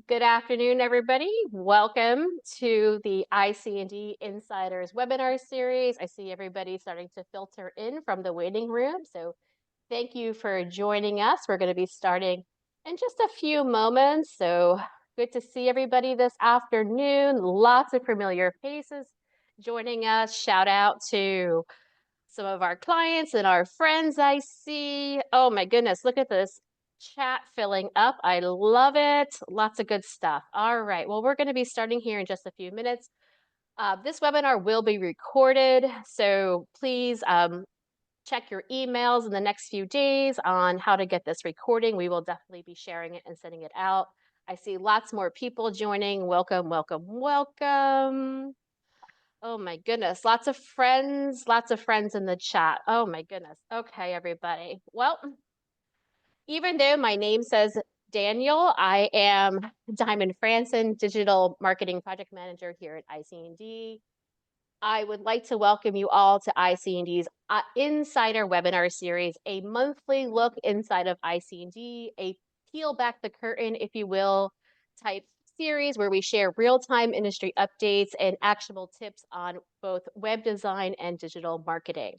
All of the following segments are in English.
Good afternoon, everybody. Welcome to the ICND Insiders webinar series. I see everybody starting to filter in from the waiting room. So thank you for joining us. We're going to be starting in just a few moments. So good to see everybody this afternoon. Lots of familiar faces joining us. Shout out to some of our clients and our friends I see. Oh my goodness, look at this chat filling up. I love it. Lots of good stuff. All right, well, we're going to be starting here in just a few minutes. This webinar will be recorded, so please check your emails in the next few days on how to get this recording. We will definitely be sharing it and sending it out. I see lots more people joining. Welcome, welcome, welcome. Oh my goodness, lots of friends in the chat. Oh my goodness. Okay, everybody. Well, even though my name says Daniel, I am Diamond Franson, Digital Marketing Project Manager here at ICND. I would like to welcome you all to ICND's Insider Webinar Series, a monthly look inside of ICND, a peel back the curtain, if you will, type series where we share real-time industry updates and actionable tips on both web design and digital marketing.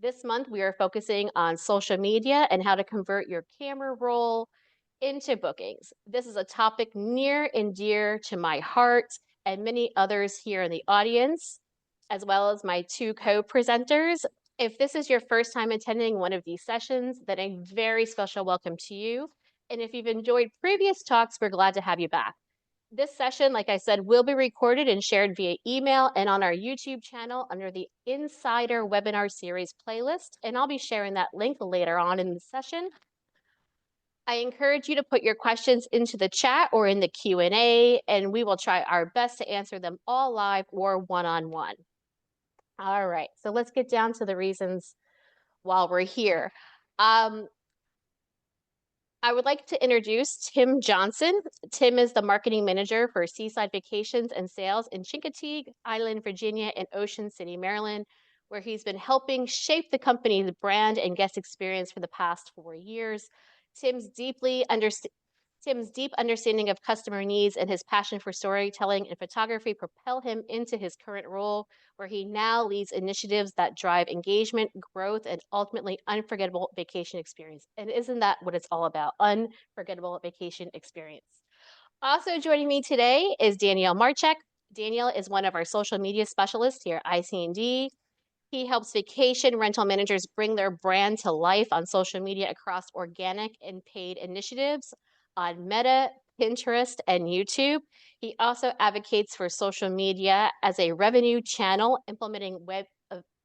This month, we are focusing on social media and how to convert your camera roll into bookings. This is a topic near and dear to my heart and many others here in the audience, as well as my two co-presenters. If this is your first time attending one of these sessions, then a very special welcome to you. And if you've enjoyed previous talks, we're glad to have you back. This session, like I said, will be recorded and shared via email and on our YouTube channel under the Insider Webinar Series playlist. And I'll be sharing that link later on in the session. I encourage you to put your questions into the chat or in the Q&A, and we will try our best to answer them all live or one-on-one. All right, so let's get down to the reasons while we're here. I would like to introduce Tim Johnson. Tim is the marketing manager for Seaside Vacations and Sales in Chincoteague Island, Virginia, and Ocean City, Maryland, where he's been helping shape the company's brand and guest experience for the past 4 years. Tim's Tim's deep understanding of customer needs and his passion for storytelling and photography propel him into his current role, where he now leads initiatives that drive engagement, growth, and ultimately unforgettable vacation experience. And isn't that what it's all about? Unforgettable vacation experience. Also joining me today is Danielle Martchek. Danielle is one of our social media specialists here at ICND. He helps vacation rental managers bring their brand to life on social media across organic and paid initiatives on Meta, Pinterest, and YouTube. He also advocates for social media as a revenue channel, implementing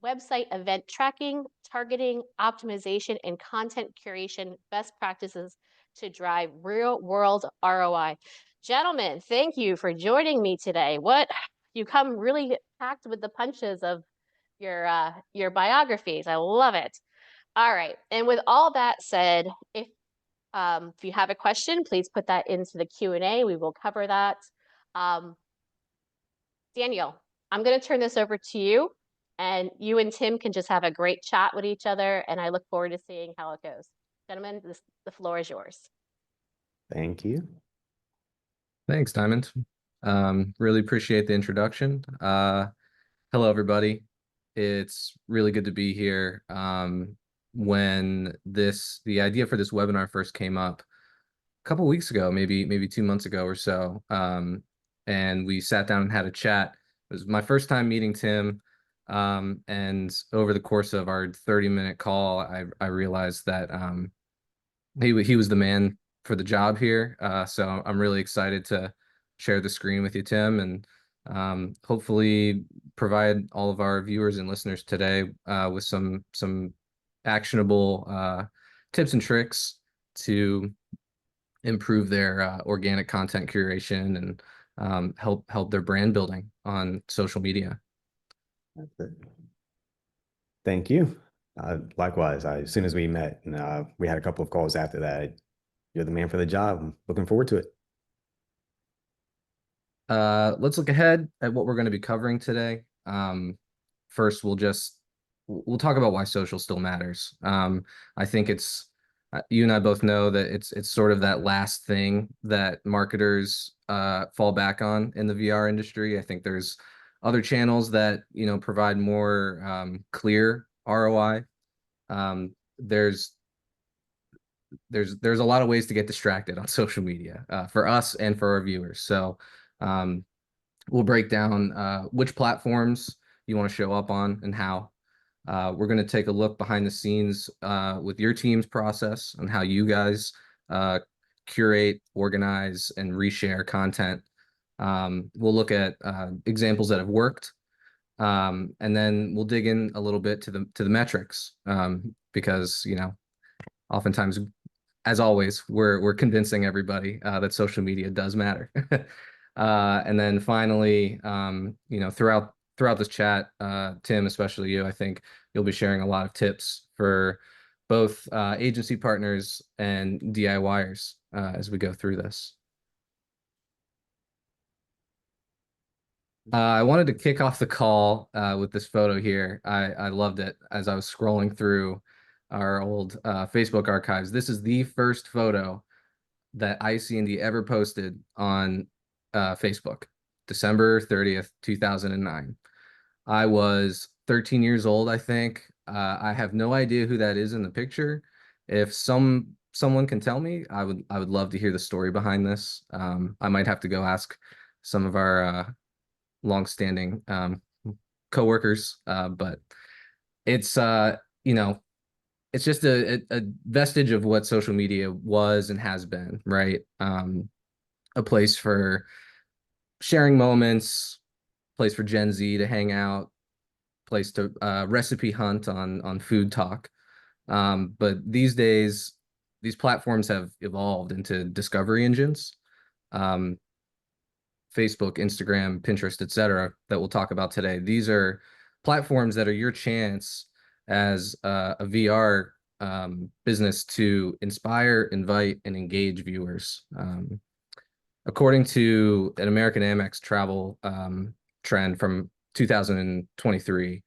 website event tracking, targeting, optimization, and content curation best practices to drive real-world ROI. Gentlemen, thank you for joining me today. You come really packed with the punches of your biographies. I love it. All right. And with all that said, if you have a question, please put that into the Q&A. We will cover that. Daniel, I'm going to turn this over to you, and you and Tim can just have a great chat with each other, and I look forward to seeing how it goes. Gentlemen, the floor is yours. Thank you. Thanks, Diamond. Really appreciate the introduction. Hello, everybody. It's really good to be here. When the idea for this webinar first came up a couple weeks ago, maybe 2 months ago or so, and we sat down and had a chat. It was my first time meeting Tim, and over the course of our 30-minute call, I realized that he was the man for the job here. So I'm really excited to share the screen with you, Tim, and hopefully provide all of our viewers and listeners today with some actionable tips and tricks to improve their organic content curation and help their brand building on social media. That's it. Thank you. Likewise, as soon as we met, and we had a couple of calls after that, you're the man for the job. I'm looking forward to it. Let's look ahead at what we're going to be covering today. First, we'll talk about why social still matters. I think it's You and I both know that it's sort of that last thing that marketers fall back on in the VR industry. I think there's other channels that, provide more clear ROI. Um, there's there's a lot of ways to get distracted on social media for us and for our viewers. So um, we'll break down which platforms you want to show up on and how. We're going to take a look behind the scenes with your team's process on how you guys uh, curate, organize, and reshare content. We'll look at examples that have worked, and then we'll dig in a little bit to the metrics because oftentimes, as always, we're convincing everybody that social media does matter. And then finally, throughout this chat, Tim, especially you, I think you'll be sharing a lot of tips for both agency partners and DIYers as we go through this. I wanted to kick off the call with this photo here. I loved it as I was scrolling through our old Facebook archives. This is the first photo that ICND ever posted on Facebook, December 30th, 2009. I was 13 years old, I think. I have no idea who that is in the picture. If someone can tell me, I would love to hear the story behind this. I might have to go ask some of our longstanding coworkers, but it's it's just a vestige of what social media was and has been, right? A place for sharing moments, place for Gen Z to hang out, place to recipe hunt on food talk. But these days, these platforms have evolved into discovery engines. Um, Facebook, Instagram, Pinterest, etc., that we'll talk about today. These are platforms that are your chance as a VR business to inspire, invite, and engage viewers. According to an American Amex travel trend from 2023,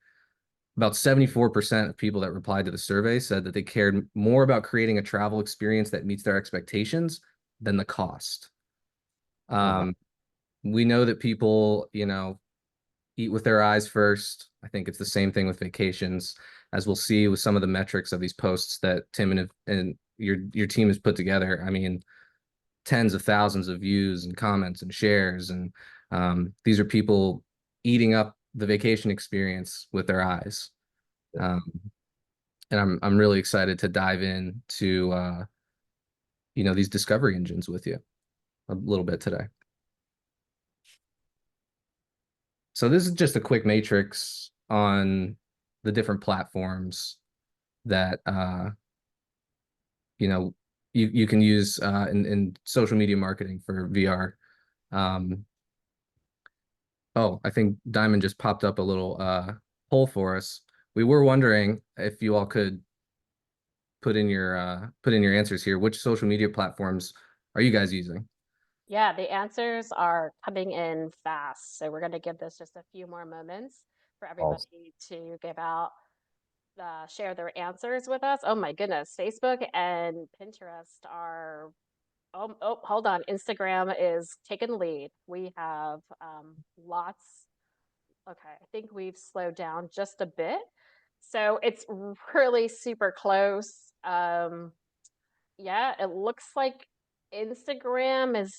about 74% of people that replied to the survey said that they cared more about creating a travel experience that meets their expectations than the cost. Wow. We know that people, eat with their eyes first. I think it's the same thing with vacations, as we'll see with some of the metrics of these posts that Tim and your team has put together. I mean, tens of thousands of views and comments and shares, and these are people eating up the vacation experience with their eyes. Um, and I'm really excited to dive in to these discovery engines with you a little bit today. So this is just a quick matrix on the different platforms that you can use in social media marketing for VR. Oh, I think Diamond just popped up a little poll for us. We were wondering if you all could put in your answers here. Which social media platforms are you guys using? Yeah, the answers are coming in fast. So we're going to give this just a few more moments for Awesome. everybody to give out share their answers with us. Oh my goodness, Facebook and Pinterest are hold on. Instagram is taking the lead. We have lots. Okay, I think we've slowed down just a bit. So it's really super close. Yeah, it looks like Instagram is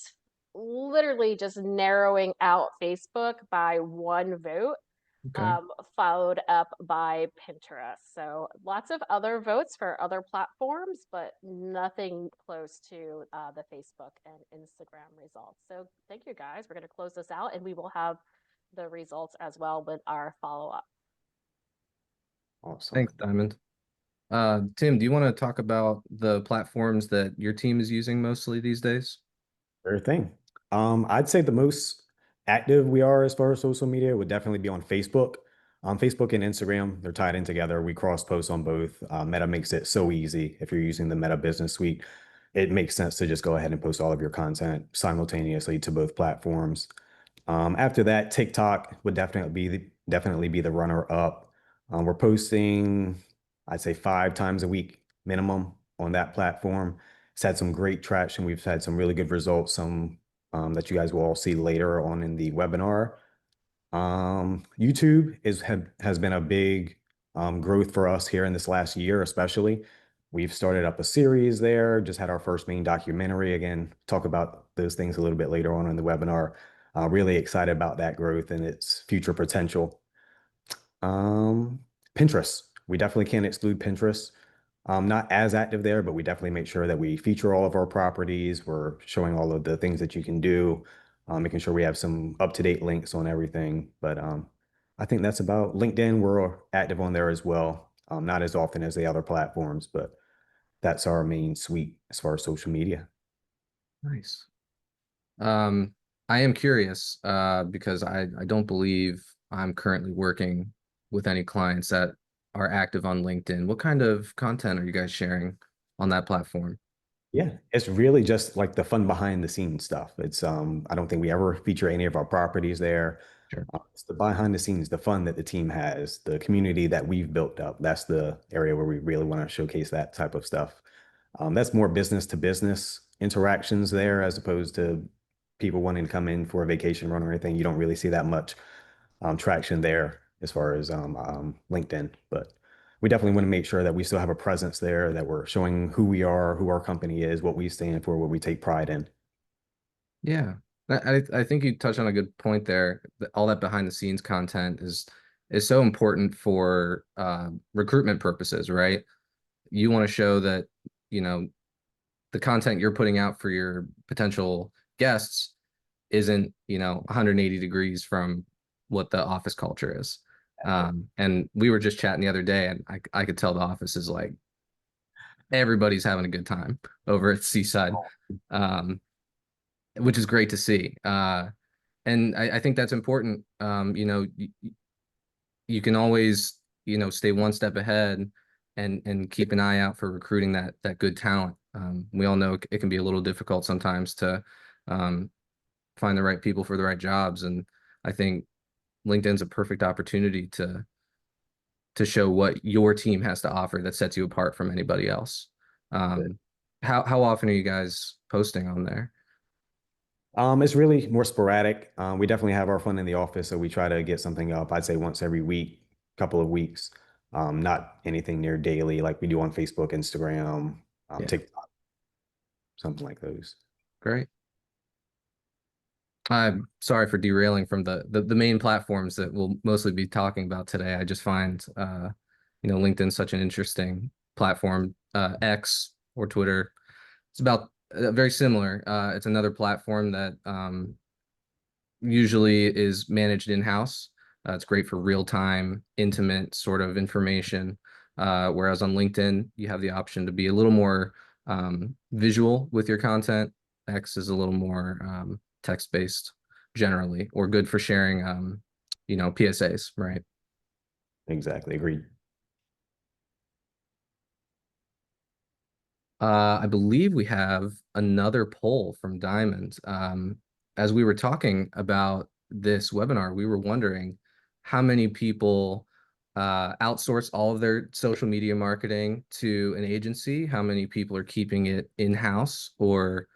literally just narrowing out Facebook by one vote, Okay. followed up by Pinterest. So lots of other votes for other platforms, but nothing close to the Facebook and Instagram results. So thank you guys. We're going to close this out and we will have the results as well with our follow up. Awesome. Thanks, Diamond. Tim, do you want to talk about the platforms that your team is using mostly these days? Sure thing. I'd say the most active we are as far as social media would definitely be on Facebook. Facebook and Instagram, they're tied in together. We cross post on both. Meta makes it so easy. If you're using the Meta Business Suite, it makes sense to just go ahead and post all of your content simultaneously to both platforms. After that, TikTok would definitely be the runner up. We're posting, I'd say 5 times a week minimum on that platform. It's had some great traction. We've had some really good results, some that you guys will all see later on in the webinar. YouTube has been a big growth for us here in this last year, especially. We've started up a series there, just had our first main documentary. Again, talk about those things a little bit later on in the webinar. Really excited about that growth and its future potential. Um, Pinterest. We definitely can't exclude Pinterest. Not as active there, but we definitely make sure that we feature all of our properties. We're showing all of the things that you can do, making sure we have some up-to-date links on everything. But I think that's about LinkedIn. We're active on there as well. Not as often as the other platforms, but that's our main suite as far as social media. Nice. Um, I am curious because I don't believe I'm currently working with any clients that are active on LinkedIn. What kind of content are you guys sharing on that platform? Yeah, it's really just like the fun behind the scenes stuff. It's I don't think we ever feature any of our properties there. Sure. It's the behind the scenes, the fun that the team has, the community that we've built up. That's the area where we really want to showcase that type of stuff. That's more business to business interactions there as opposed to people wanting to come in for a vacation run or anything. You don't really see that much traction there as far as LinkedIn, but we definitely want to make sure that we still have a presence there, that we're showing who we are, who our company is, what we stand for, what we take pride in. Yeah. I think you touched on a good point there. All that behind the scenes content is so important for recruitment purposes, right? You want to show that, you know, the content you're putting out for your potential guests isn't, 180 degrees from what the office culture is. And we were just chatting the other day, and I could tell the office is like everybody's having a good time over at Seaside, um, which is great to see. And I think that's important. You can always, stay one step ahead and keep an eye out for recruiting that good talent. We all know it can be a little difficult sometimes to um, find the right people for the right jobs, and I think LinkedIn's a perfect opportunity to show what your team has to offer that sets you apart from anybody else. Um, how often are you guys posting on there? It's really more sporadic. We definitely have our fun in the office, so we try to get something up, I'd say once every week, couple of weeks. Not anything near daily like we do on Facebook, Instagram, Yeah, TikTok, something like those. great. I'm sorry for derailing from the main platforms that we'll mostly be talking about today. I just find LinkedIn such an interesting platform. X or Twitter, it's about very similar. It's another platform that usually is managed in-house. It's great for real-time, intimate sort of information. Whereas on LinkedIn, you have the option to be a little more visual with your content. X is a little more text-based generally, or good for sharing, PSAs, right? Exactly, agreed. I believe we have another poll from Diamond. As we were talking about this webinar, we were wondering how many people outsource all of their social media marketing to an agency, how many people are keeping it in-house, or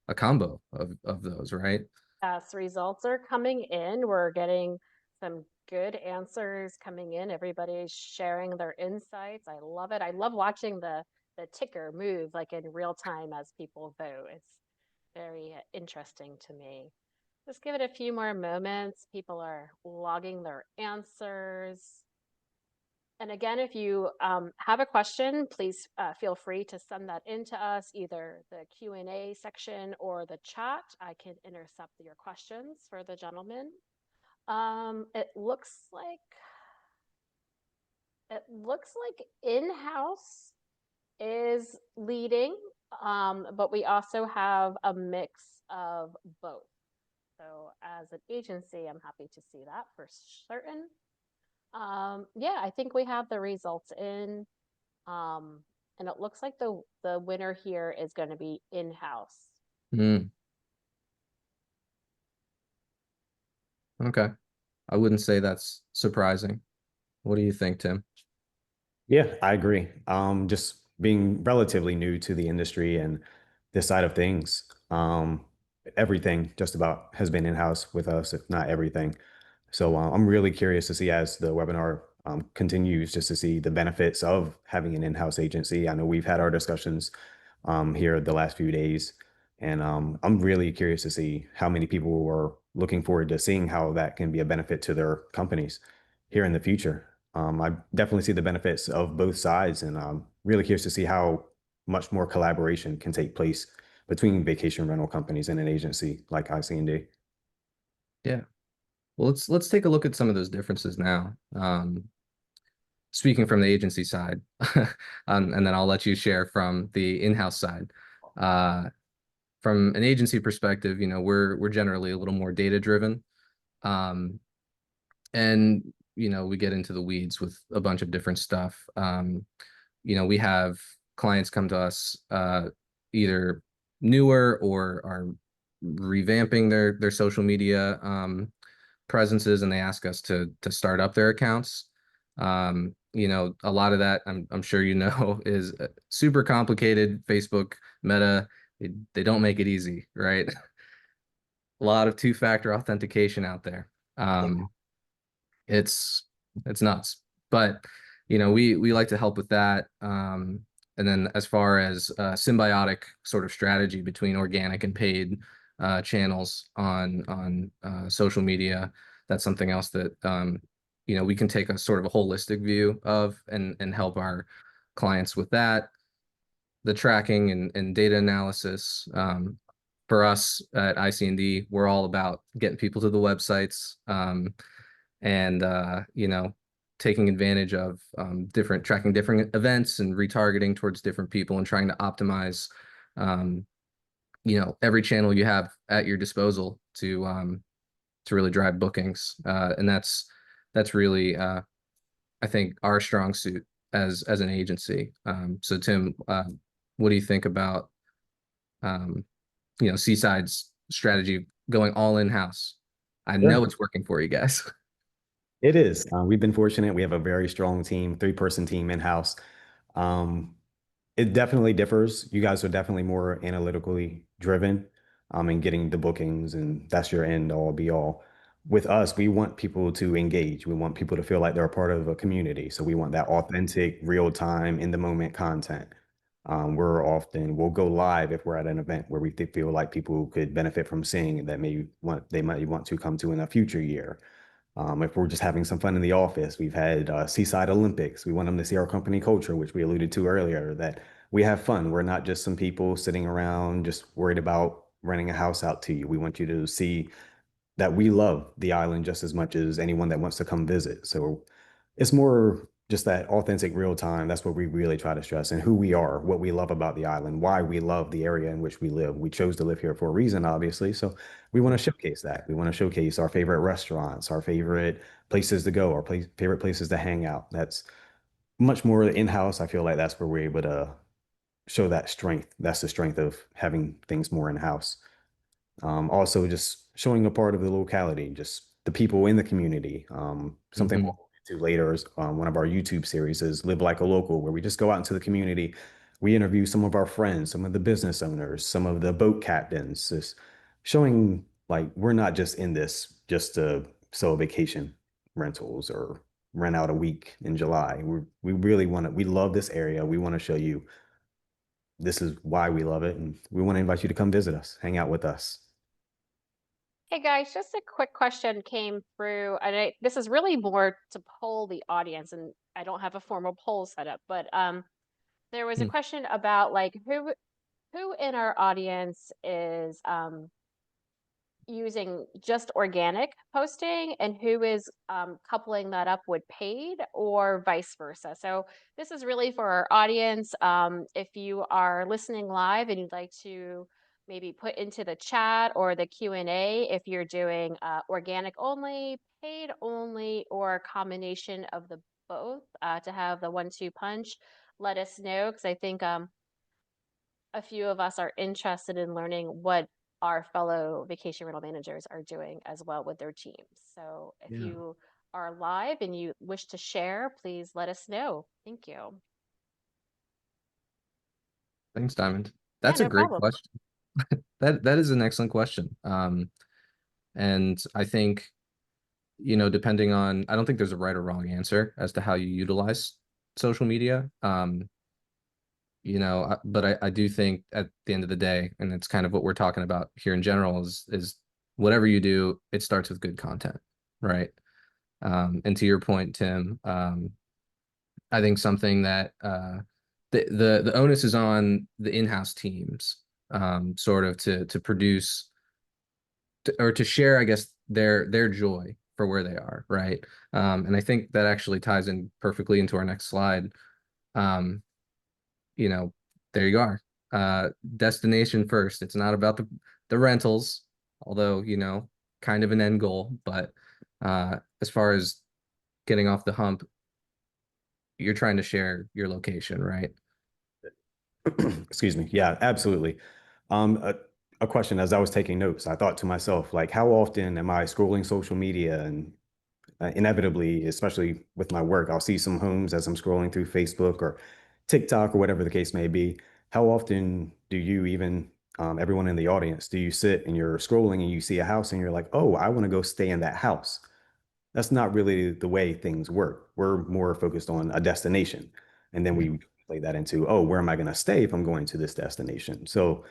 a combo of those, right? Yes, results are coming in. We're getting some good answers coming in. Everybody's sharing their insights. I love it. I love watching the ticker move like in real time as people vote. It's very interesting to me. Just give it a few more moments. People are logging their answers. And again, if you have a question, please feel free to send that in to us, either the Q&A section or the chat. I can intercept your questions for the gentleman. It looks like in-house is leading, but we also have a mix of both. So as an agency, I'm happy to see that for certain. Yeah, I think we have the results in. And it looks like the winner here is going to be in-house. Mm, okay. I wouldn't say that's surprising. What do you think, Tim? Yeah, I agree. Just being relatively new to the industry and this side of things, everything just about has been in-house with us, if not everything. So I'm really curious to see as the webinar continues, just to see the benefits of having an in-house agency. I know we've had our discussions here the last few days, and I'm really curious to see how many people are looking forward to seeing how that can be a benefit to their companies here in the future. I definitely see the benefits of both sides, and I'm really curious to see how much more collaboration can take place between vacation rental companies and an agency like ICND. Yeah. Well, let's take a look at some of those differences now. Speaking from the agency side, and then I'll let you share from the in-house side. Uh, from an agency perspective, we're generally a little more data driven, um, and we get into the weeds with a bunch of different stuff. We have clients come to us either newer or are revamping their social media presences, and they ask us to start up their accounts. A lot of that I'm sure is super complicated. Facebook, Meta, they don't make it easy, right? A lot of two-factor authentication out there. It's it's nuts. But we like to help with that. And then as far as symbiotic sort of strategy between organic and paid channels on social media, that's something else that we can take a sort of a holistic view of and help our clients with that. The tracking and data analysis. For us at ICND, we're all about getting people to the websites. And taking advantage of tracking different events and retargeting towards different people and trying to optimize um, every channel you have at your disposal to really drive bookings. And that's really I think our strong suit as an agency. So Tim, what do you think about um, Seaside's strategy going all in-house? I Yeah. know it's working for you guys. It is. We've been fortunate. We have a very strong team, three-person team in-house. Um, it definitely differs. You guys are definitely more analytically driven, in getting the bookings, and that's your end all be all. With us, we want people to engage. We want people to feel like they're a part of a community. So we want that authentic, real-time, in-the-moment content. We'll go live if we're at an event where we feel like people could benefit from seeing that they might want to come to in a future year. If we're just having some fun in the office, we've had Seaside Olympics. We want them to see our company culture, which we alluded to earlier, that we have fun. We're not just some people sitting around just worried about renting a house out to you. We want you to see that we love the island just as much as anyone that wants to come visit. So it's more just that authentic real time. That's what we really try to stress, and who we are, what we love about the island, why we love the area in which we live. We chose to live here for a reason, obviously. So we want to showcase that. We want to showcase our favorite restaurants, our favorite places to go, our favorite places to hang out. That's much more in-house. I feel like that's where we're able to show that strength. That's the strength of having things more in-house. Also, just showing a part of the locality, just the people in the community. Something we'll Mhm. get to later is one of our YouTube series is Live Like a Local, where we just go out into the community. We interview some of our friends, some of the business owners, some of the boat captains, just showing like we're not just in this just to sell vacation rentals or rent out a week in July. We really want to, we love this area. We want to show you this is why we love it. And we want to invite you to come visit us, hang out with us. Hey guys, just a quick question came through, and this is really more to poll the audience, and I don't have a formal poll set up, but there was a Hmm. question about like who in our audience is using just organic posting and who is coupling that up with paid or vice versa. So this is really for our audience. If you are listening live and you'd like to maybe put into the chat or the Q&A if you're doing organic only, paid only, or a combination of the both to have the 1-2 punch, let us know because I think a few of us are interested in learning what our fellow vacation rental managers are doing as well with their teams. So if Yeah. you are live and you wish to share, please let us know. Thank you. Thanks, Diamond. Yeah, That's a no great problem. question. That is an excellent question. And I think, depending on, I don't think there's a right or wrong answer as to how you utilize social media. But I do think at the end of the day, and it's kind of what we're talking about here in general, is whatever you do, it starts with good content, right? And to your point, Tim, I think something that the onus is on the in-house teams, sort of to produce or to share, I guess, their joy for where they are, right? And I think that actually ties in perfectly into our next slide. Um, you know, there you are. Destination first. It's not about the rentals, although, kind of an end goal, but as far as getting off the hump, you're trying to share your location, right? Excuse me. Yeah, absolutely. Um, a, a question as I was taking notes, I thought to myself, like, how often am I scrolling social media and inevitably, especially with my work, I'll see some homes as I'm scrolling through Facebook or TikTok or whatever the case may be. How often do you even, everyone in the audience, do you sit and you're scrolling and you see a house and you're like, oh, I want to go stay in that house? That's not really the way things work. We're more focused on a destination. And then Yeah. we play that into, oh, where am I going to stay if I'm going to this destination? So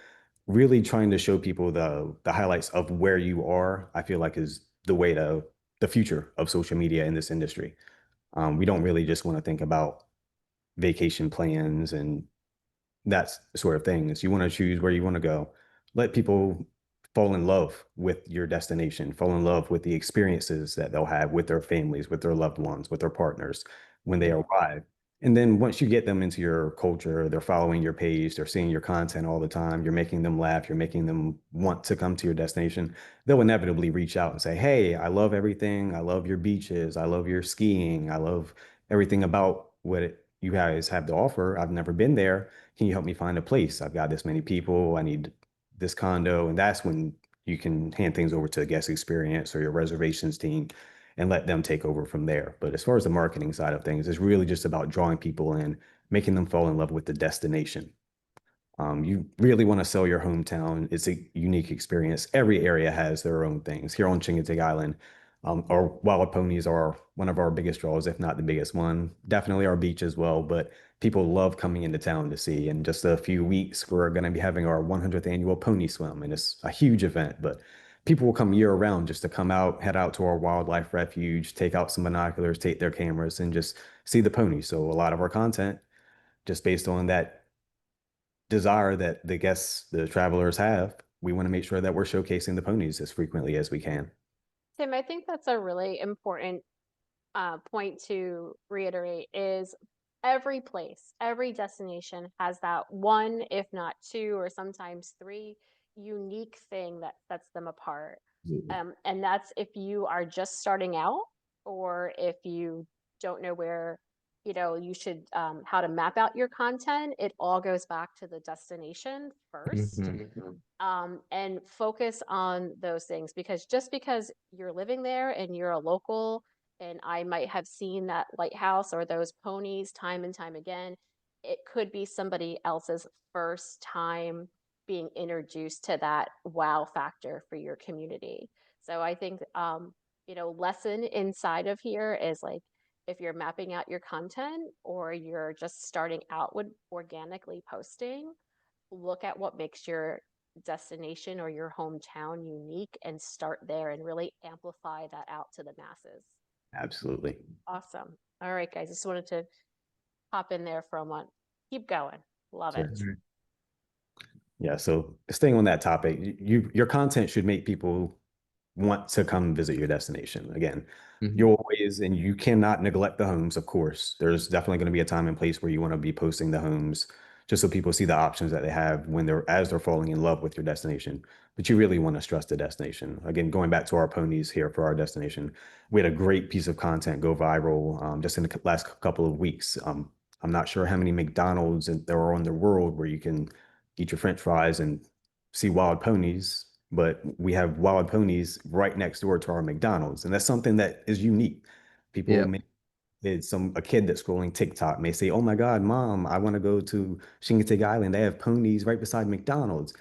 really trying to show people the highlights of where you are, I feel like is the way to the future of social media in this industry. We don't really just want to think about vacation plans and that sort of thing. Is you want to choose where you want to go. Let people fall in love with your destination, fall in love with the experiences that they'll have with their families, with their loved ones, with their partners when they Yeah. arrive. And then once you get them into your culture, they're following your page, they're seeing your content all the time, you're making them laugh, you're making them want to come to your destination, they'll inevitably reach out and say, hey, I love everything. I love your beaches. I love your skiing. I love everything about you guys have to offer. I've never been there. Can you help me find a place? I've got this many people. I need this condo. And that's when you can hand things over to a guest experience or your reservations team and let them take over from there. But as far as the marketing side of things, it's really just about drawing people in, making them fall in love with the destination. You really want to sell your hometown. It's a unique experience. Every area has their own things. Here on Chincoteague Island, our wild ponies are one of our biggest draws, if not the biggest one. Definitely our beach as well, but people love coming into town to see. In just a few weeks, we're going to be having our 100th annual pony swim, and it's a huge event, but people will come year round just to come out, head out to our wildlife refuge, take out some binoculars, take their cameras, and just see the ponies. So a lot of our content, just based on that desire that the guests, the travelers have, we want to make sure that we're showcasing the ponies as frequently as we can. Tim, I think that's a really important point to reiterate is every place, every destination has that one, if not two, or sometimes three unique thing that sets them apart. Absolutely. And that's if you are just starting out or if you don't know where, you should, how to map out your content, it all goes back to the destination first. Mhm. And focus on those things because just because you're living there and you're a local and I might have seen that lighthouse or those ponies time and time again, it could be somebody else's first time being introduced to that wow factor for your community. So I think, lesson inside of here is like if you're mapping out your content or you're just starting out with organically posting, look at what makes your destination or your hometown unique and start there and really amplify that out to the masses. Absolutely. Awesome. All right, guys, just wanted to pop in there for a moment. Keep going. Love it. Sure. Yeah. So staying on that topic, your content should make people want to come visit your destination. Again, Mhm. you always, and you cannot neglect the homes, of course. There's definitely going to be a time and place where you want to be posting the homes just so people see the options that they have when they're falling in love with your destination. But you really want to stress the destination. Again, going back to our ponies here for our destination, we had a great piece of content go viral just in the last couple of weeks. I'm not sure how many McDonald's there are in the world where you can eat your French fries and see wild ponies, but we have wild ponies right next door to our McDonald's, and that's something that is unique. People Yep. may a kid that's scrolling TikTok may say, "Oh my God, mom, I want to go to Shingatake Island. They have ponies right beside McDonald's."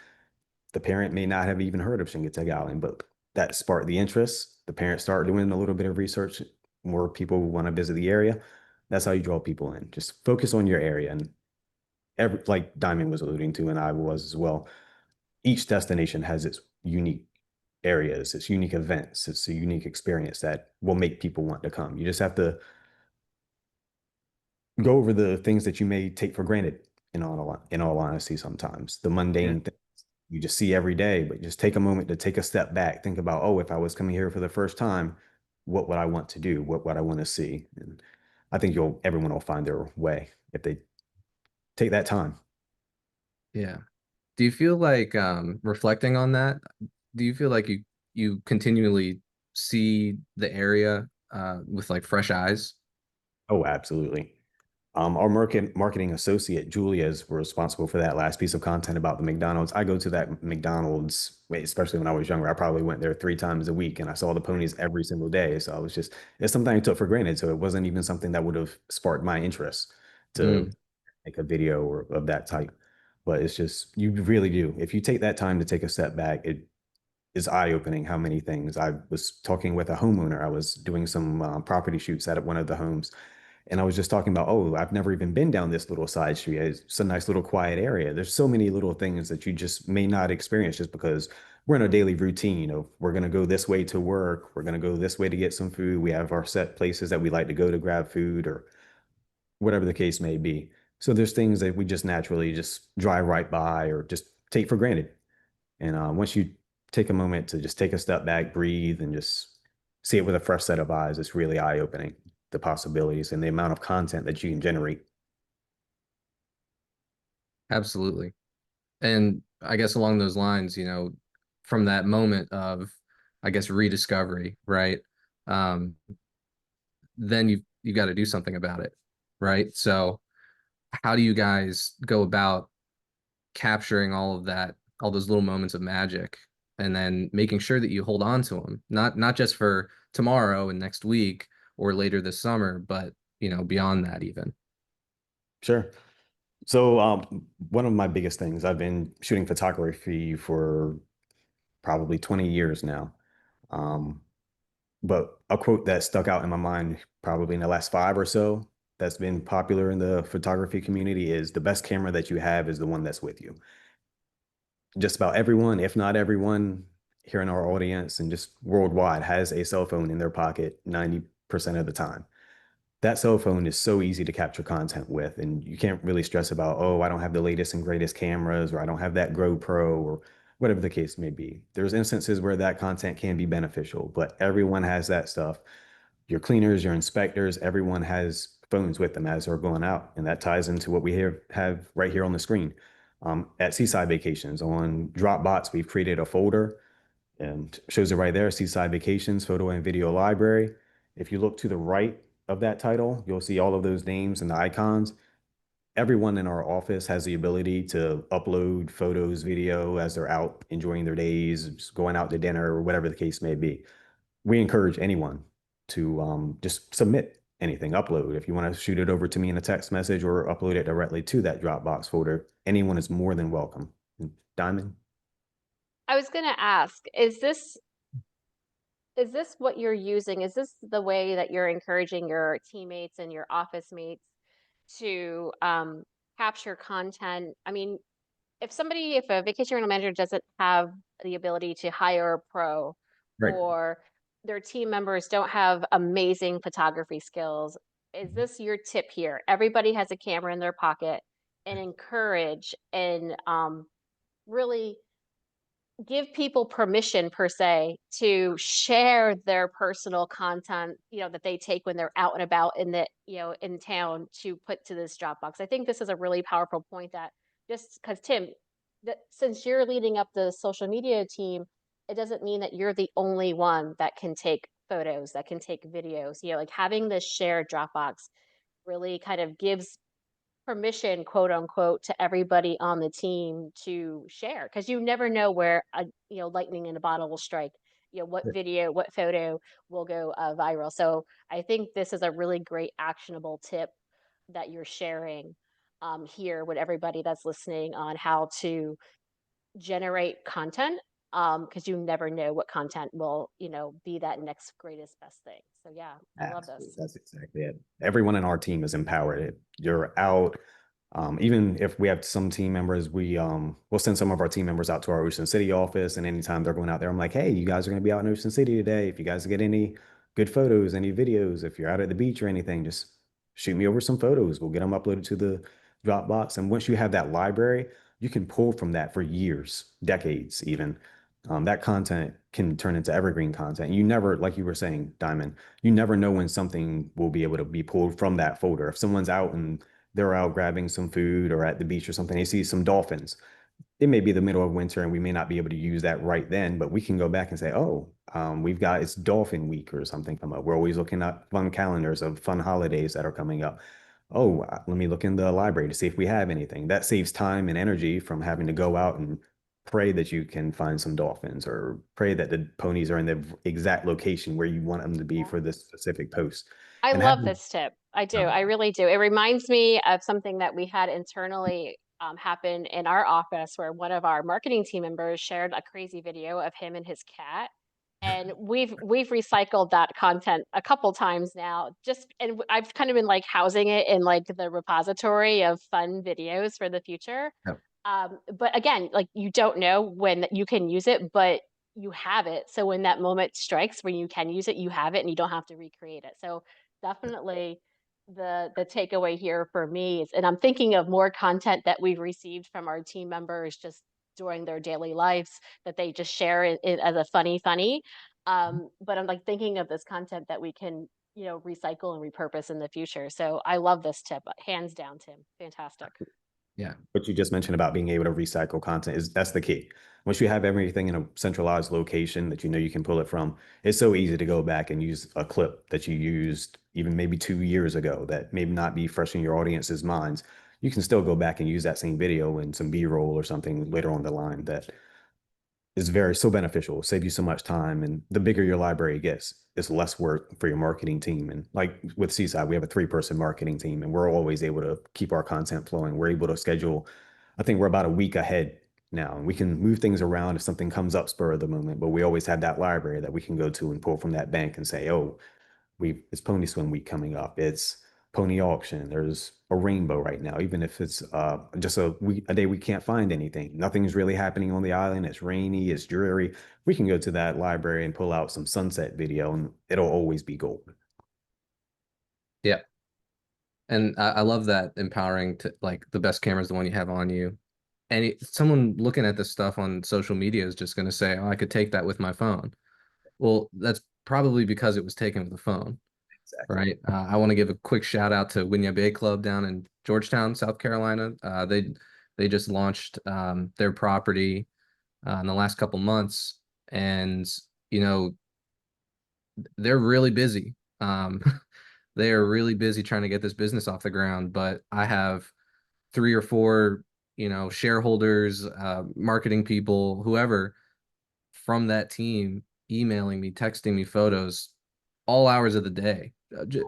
The parent may not have even heard of Shingatake Island, but that sparked the interest. The parents start doing a little bit of research. More people want to visit the area. That's how you draw people in. Just focus on your area. And like Diamond was alluding to, and I was as well, each destination has its unique areas, its unique events, it's a unique experience that will make people want to come. You just have to go over the things that you may take for granted in all honesty sometimes. The Yeah. mundane things you just see every day, but just take a moment to take a step back, think about, oh, if I was coming here for the first time, what would I want to do? What would I want to see? And I think everyone will find their way if they take that time. Yeah. Do you feel like reflecting on that, do you feel like you continually see the area with like fresh eyes? Oh, absolutely. Our marketing associate, Julia, is responsible for that last piece of content about the McDonald's. I go to that McDonald's, especially when I was younger. I probably went there 3 times a week and I saw the ponies every single day. So I was just, it's something I took for granted. So it wasn't even something that would have sparked my interest to Mm, make a video or of that type. But it's just, you really do. If you take that time to take a step back, it is eye-opening how many things. I was talking with a homeowner. I was doing some property shoots at one of the homes, and I was just talking about, oh, I've never even been down this little side street. It's a nice little quiet area. There's so many little things that you just may not experience just because we're in a daily routine of we're going to go this way to work. We're going to go this way to get some food. We have our set places that we like to go to grab food or whatever the case may be. So there's things that we just naturally just drive right by or just take for granted. And once you take a moment to just take a step back, breathe, and just see it with a fresh set of eyes, it's really eye-opening, the possibilities and the amount of content that you can generate. absolutely. And I guess along those lines, from that moment of, I guess, rediscovery, right? Um, then you got to do something about it, right? So how do you guys go about capturing all of that, all those little moments of magic, and then making sure that you hold on to them, not just for tomorrow and next week or later this summer, but beyond that even. Sure. So one of my biggest things, I've been shooting photography for probably 20 years now. Um, but a quote that stuck out in my mind probably in the last 5 or so that's been popular in the photography community is the best camera that you have is the one that's with you. Just about everyone, if not everyone here in our audience and just worldwide has a cell phone in their pocket 90% of the time. That cell phone is so easy to capture content with, and you can't really stress about, oh, I don't have the latest and greatest cameras, or I don't have that GoPro, or whatever the case may be. There's instances where that content can be beneficial, but everyone has that stuff. Your cleaners, your inspectors, everyone has phones with them as they're going out, and that ties into what we have right here on the screen. At Seaside Vacations on Dropbox, we've created a folder and shows it right there, Seaside Vacations, Photo and Video Library. If you look to the right of that title, you'll see all of those names and the icons. Everyone in our office has the ability to upload photos, video as they're out enjoying their days, just going out to dinner, or whatever the case may be. We encourage anyone to just submit anything, upload. If you want to shoot it over to me in a text message or upload it directly to that Dropbox folder, anyone is more than welcome. Diamond? I was going to ask, is this what you're using? Is this the way that you're encouraging your teammates and your office mates to capture content? I mean, if a vacation rental manager doesn't have the ability to hire a pro, Right. or their team members don't have amazing photography skills, is this your tip here? Everybody has a camera in their pocket, and encourage and really give people permission per se to share their personal content, that they take when they're out and about in town, to put to this Dropbox. I think this is a really powerful point, that just because Tim, that since you're leading up the social media team, it doesn't mean that you're the only one that can take photos, that can take videos. Like having this shared Dropbox really kind of gives permission, quote unquote, to everybody on the team to share, because you never know where lightning in a bottle will strike. what video, what photo will go viral. So I think this is a really great actionable tip that you're sharing here with everybody that's listening on how to generate content, because you never know what content will, be that next greatest best thing. So yeah, I love Absolutely. this. That's exactly it. Everyone in our team is empowered. You're out. Even if we have some team members, we'll send some of our team members out to our Ocean City office, and anytime they're going out there, I'm like, hey, you guys are going to be out in Ocean City today. If you guys get any good photos, any videos, if you're out at the beach or anything, just shoot me over some photos. We'll get them uploaded to the Dropbox. And once you have that library, you can pull from that for years, decades, even. That content can turn into evergreen content. You never, like you were saying, Diamond, you never know when something will be able to be pulled from that folder. If someone's out and they're out grabbing some food or at the beach or something, they see some dolphins. It may be the middle of winter and we may not be able to use that right then, but we can go back and say, oh, we've got it's dolphin week or something come up. We're always looking at fun calendars of fun holidays that are coming up. Oh, let me look in the library to see if we have anything. That saves time and energy from having to go out and pray that you can find some dolphins or pray that the ponies are in the exact location where you want them to be Yeah. for this specific post. I And love having, this tip. I do. um, I really do. It reminds me of something that we had internally happen in our office where one of our marketing team members shared a crazy video of him and his cat. And we've recycled that content a couple times now. I've kind of been like housing it in like the repository of fun videos for the future. Yep. But again, like you don't know when you can use it, but you have it. So when that moment strikes when you can use it, you have it and you don't have to recreate it. So definitely the takeaway here for me is, and I'm thinking of more content that we've received from our team members just during their daily lives that they just share it as a funny. But I'm like thinking of this content that we can, recycle and repurpose in the future. So I love this tip, hands down, Tim. Fantastic. Yeah. what you just mentioned about being able to recycle content is that's the key. Once you have everything in a centralized location that you know you can pull it from, it's so easy to go back and use a clip that you used even maybe 2 years ago that may not be fresh in your audience's minds. You can still go back and use that same video and some B-roll or something later on the line that is very so beneficial, save you so much time. And the bigger your library gets, it's less work for your marketing team. And like with Seaside, we have a 3-person marketing team, and we're always able to keep our content flowing. We're able to schedule, I think we're about a week ahead now, and we can move things around if something comes up spur of the moment. But we always have that library that we can go to and pull from that bank and say, oh, it's pony swim week coming up. It's pony auction. There's a rainbow right now, even if it's just a day we can't find anything. Nothing's really happening on the island. It's rainy, it's dreary. We can go to that library and pull out some sunset video and it'll always be gold. Yeah. And I love that empowering to like the best camera is the one you have on you. And someone looking at this stuff on social media is just going to say, oh, I could take that with my phone. Well, that's probably because it was taken with a phone, Exactly. right? I want to give a quick shout out to Winya Bay Club down in Georgetown, South Carolina. They just launched their property in the last couple months, and you know they're really busy. They are really busy trying to get this business off the ground. But I have 3 or 4, shareholders, marketing people, whoever from that team emailing me, texting me photos all hours of the day.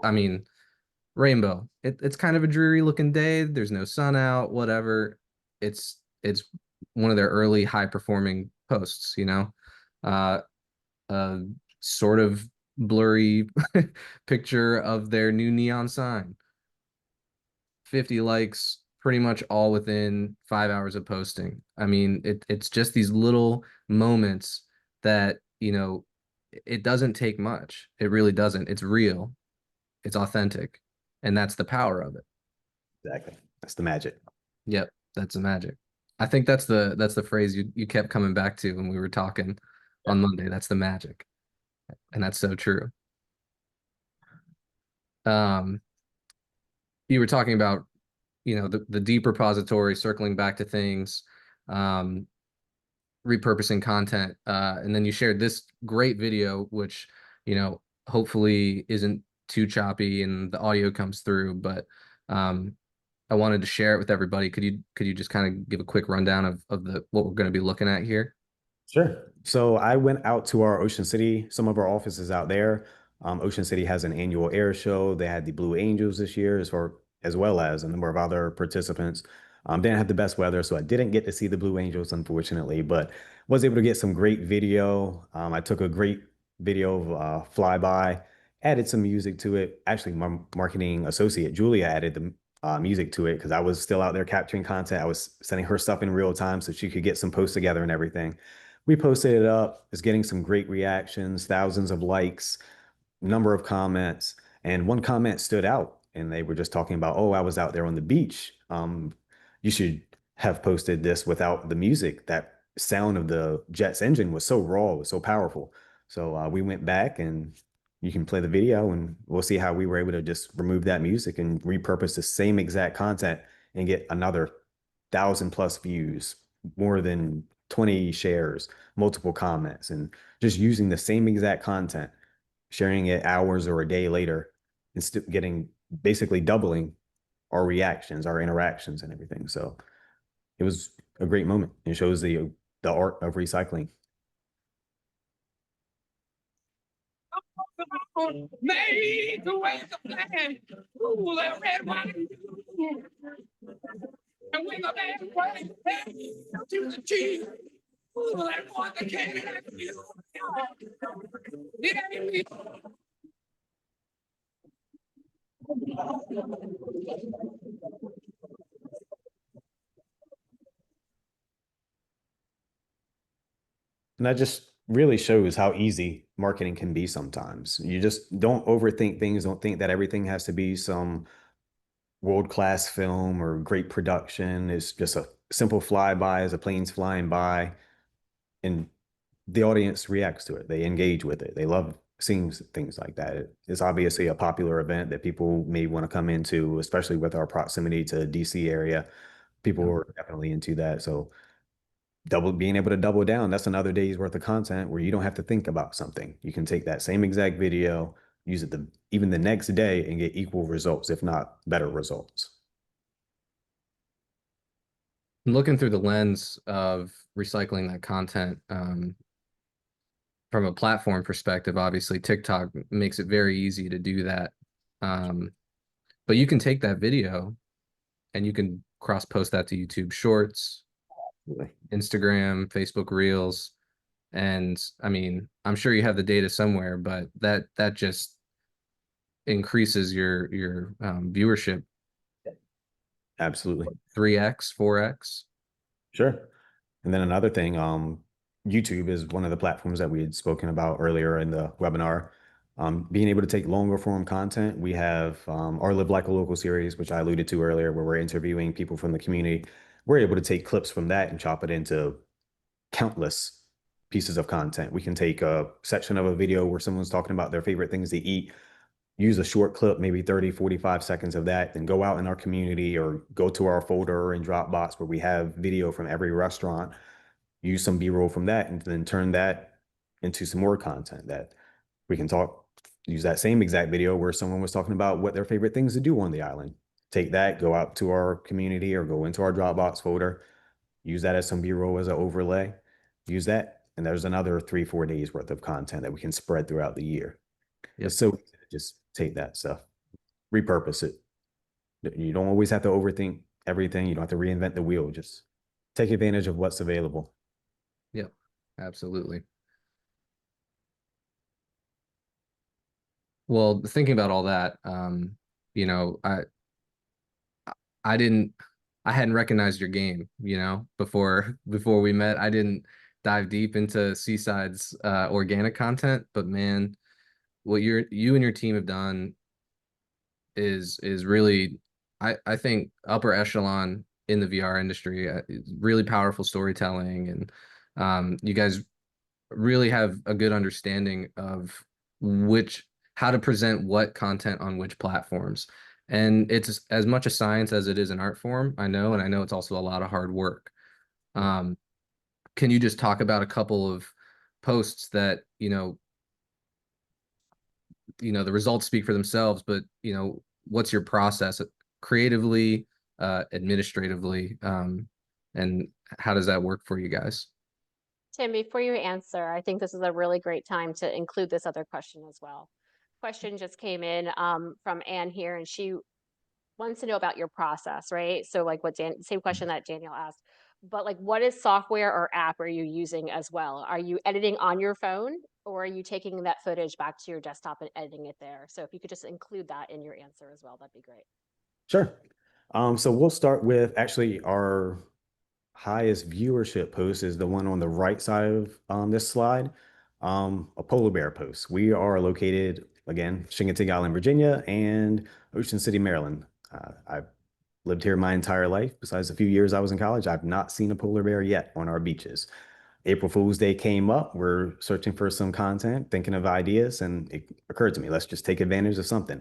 I mean, rainbow. It's kind of a dreary looking day. There's no sun out, whatever. It's one of their early high performing posts, Uh, a sort of blurry picture of their new neon sign. 50 likes pretty much all within 5 hours of posting. I mean, it's just these little moments that, it doesn't take much. It really doesn't. It's real, it's authentic, and that's the power of it. Exactly. That's the magic. Yep, that's the magic. I think that's the phrase you kept coming back to when we were talking Yeah. on Monday. That's the magic. And that's so true. Um, you were talking about, the deep repository, circling back to things, um, repurposing content, and then you shared this great video, which, hopefully isn't too choppy and the audio comes through, but I wanted to share it with everybody. Could you just kind of give a quick rundown of the what we're going to be looking at here? Sure. So I went out to our Ocean City, some of our offices out there. Ocean City has an annual air show. They had the Blue Angels this year, as well as a number of other participants. Didn't have the best weather, so I didn't get to see the Blue Angels, unfortunately, but was able to get some great video. I took a great video of flyby, added some music to it. Actually, my marketing associate Julia added the music to it because I was still out there capturing content. I was sending her stuff in real time so she could get some posts together and everything. We posted it up. It's getting some great reactions, thousands of likes, number of comments, and one comment stood out. And they were just talking about, oh, I was out there on the beach. You should have posted this without the music. That sound of the jet's engine was so raw, it was so powerful. So we went back and you can play the video and we'll see how we were able to just remove that music and repurpose the same exact content and get another 1,000+ views, more than 20 shares, multiple comments, and just using the same exact content, sharing it hours or a day later, and still getting basically doubling our reactions, our interactions, and everything. So it was a great moment. It shows the art of recycling. Made the way the plan, rule the red, wine, and when the bad white to the cheese, rule that boy the king and you. It ain't me. And that just really shows how easy marketing can be sometimes. You just don't overthink things, don't think that everything has to be some world-class film or great production. It's just a simple flyby as a plane's flying by, and the audience reacts to it. They engage with it. They love seeing things like that. It's obviously a popular event that people may want to come into, especially with our proximity to DC area. People Yep. are definitely into that. So being able to double down, that's another day's worth of content where you don't have to think about something. You can take that same exact video, use it even the next day and get equal results, if not better results. Looking through the lens of recycling that content, from a platform perspective, obviously TikTok makes it very easy to do that. But you can take that video and you can cross post that to YouTube Shorts, Instagram, Facebook Reels. And I mean, I'm sure you have the data somewhere, but that just increases your viewership Absolutely. 3x, 4x. Sure. And then another thing, YouTube is one of the platforms that we had spoken about earlier in the webinar. Being able to take longer form content. We have our Live Like a Local series, which I alluded to earlier, where we're interviewing people from the community. We're able to take clips from that and chop it into countless pieces of content. We can take a section of a video where someone's talking about their favorite things to eat, use a short clip, maybe 30, 45 seconds of that, then go out in our community or go to our folder in Dropbox where we have video from every restaurant, use some B-roll from that, and then turn that into some more content that we can use that same exact video where someone was talking about what their favorite things to do on the island. Take that, go out to our community or go into our Dropbox folder, use that as some B-roll as an overlay, use that. And there's another 3-4 days worth of content that we can spread throughout the year. Yep. It's so easy to just take that stuff, repurpose it. You don't always have to overthink everything. You don't have to reinvent the wheel. Just take advantage of what's available. Yep, absolutely. Well, thinking about all that, you know, I didn't I hadn't recognized your game, you know, before we met. I didn't dive deep into Seaside's organic content, but man, what you and your team have done is really I think upper echelon in the VR industry. Really powerful storytelling, and you guys really have a good understanding of how to present what content on which platforms. And it's as much a science as it is an art form, I know, and I know it's also a lot of hard work. Um, can you just talk about a couple of posts that, the results speak for themselves, but what's your process creatively, administratively, and how does that work for you guys? Tim, before you answer, I think this is a really great time to include this other question as well. Question just came in from Anne here, and she wants to know about your process, right? So, like what same question that Daniel asked, but like, what is software or app are you using as well? Are you editing on your phone, or are you taking that footage back to your desktop and editing it there? So, if you could just include that in your answer as well, that'd be great. Sure. So we'll start with actually our highest viewership post is the one on the right side of this slide, a polar bear post. We are located, again, Shingatig Island, Virginia, and Ocean City, Maryland. I've lived here my entire life. Besides a few years I was in college, I've not seen a polar bear yet on our beaches. April Fool's Day came up. We're searching for some content, thinking of ideas, and it occurred to me, let's just take advantage of something.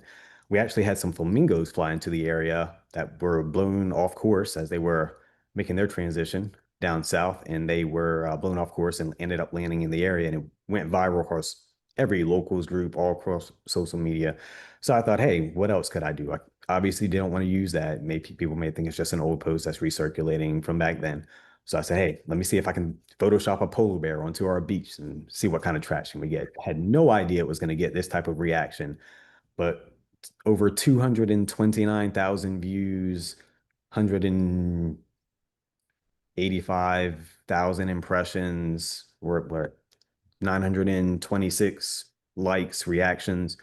We actually had some flamingos fly into the area that were blown off course as they were making their transition down south, and they were blown off course and ended up landing in the area, and it went viral across every locals group, all across social media. So I thought, hey, what else could I do? I obviously didn't want to use that. Maybe people may think it's just an old post that's recirculating from back then. So I said, hey, let me see if I can Photoshop a polar bear onto our beach and see what kind of traction we get. Had no idea it was going to get this type of reaction, but over 229,000 views, 185,000 impressions, we're 926 likes, reactions,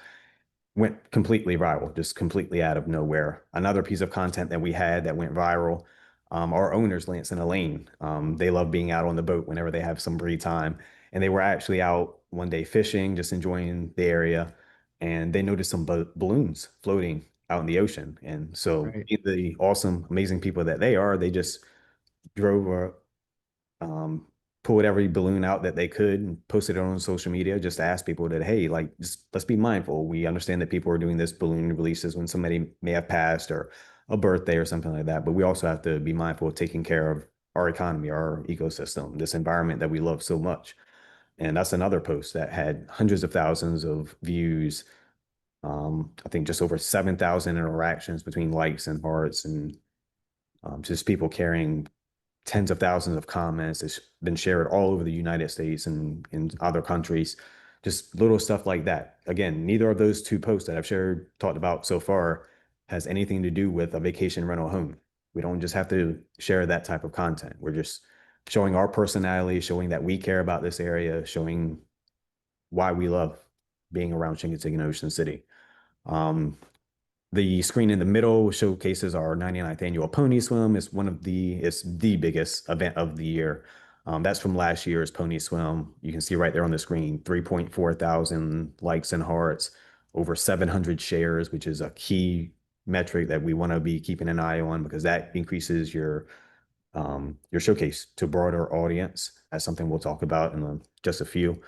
went completely viral, just completely out of nowhere. Another piece of content that we had that went viral, our owners, Lance and Elaine, they love being out on the boat whenever they have some free time. And they were actually out one day fishing, just enjoying the area. And they noticed some balloons floating out in the ocean. And so, Right. being the awesome, amazing people that they are, they just drove um, pulled every balloon out that they could and posted it on social media just to ask people that, hey, like, just let's be mindful. We understand that people are doing this balloon releases when somebody may have passed or a birthday or something like that. But we also have to be mindful of taking care of our economy, our ecosystem, this environment that we love so much. And that's another post that had hundreds of thousands of views. I think just over 7,000 interactions between likes and hearts and just people carrying tens of thousands of comments. It's been shared all over the United States and in other countries. Just little stuff like that. Again, neither of those two posts that I've shared, talked about so far, has anything to do with a vacation rental home. We don't just have to share that type of content. We're just showing our personality, showing that we care about this area, showing why we love being around Chincoteague and Ocean City. Um, the screen in the middle showcases our 99th annual pony swim. It's the biggest event of the year. That's from last year's pony swim. You can see right there on the screen, 3.4 thousand likes and hearts, over 700 shares, which is a key metric that we want to be keeping an eye on because that increases your showcase to a broader audience. That's something we'll talk about in just a few.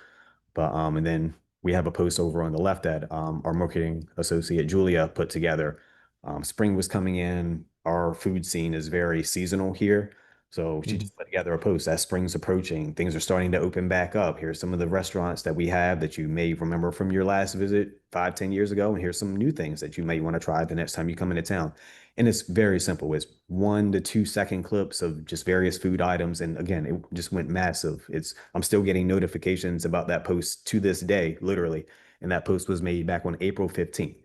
But and then we have a post over on the left that our marketing associate Julia put together. Spring was coming in. Our food scene is very seasonal here. So she Mhm. just put together a post that spring's approaching. Things are starting to open back up. Here's some of the restaurants that we have that you may remember from your last visit 5, 10 years ago. And here's some new things that you may want to try the next time you come into town. And it's very simple. It's 1 to 2 second clips of just various food items. And again, it just went massive. I'm still getting notifications about that post to this day, literally. And that post was made back on April 15th.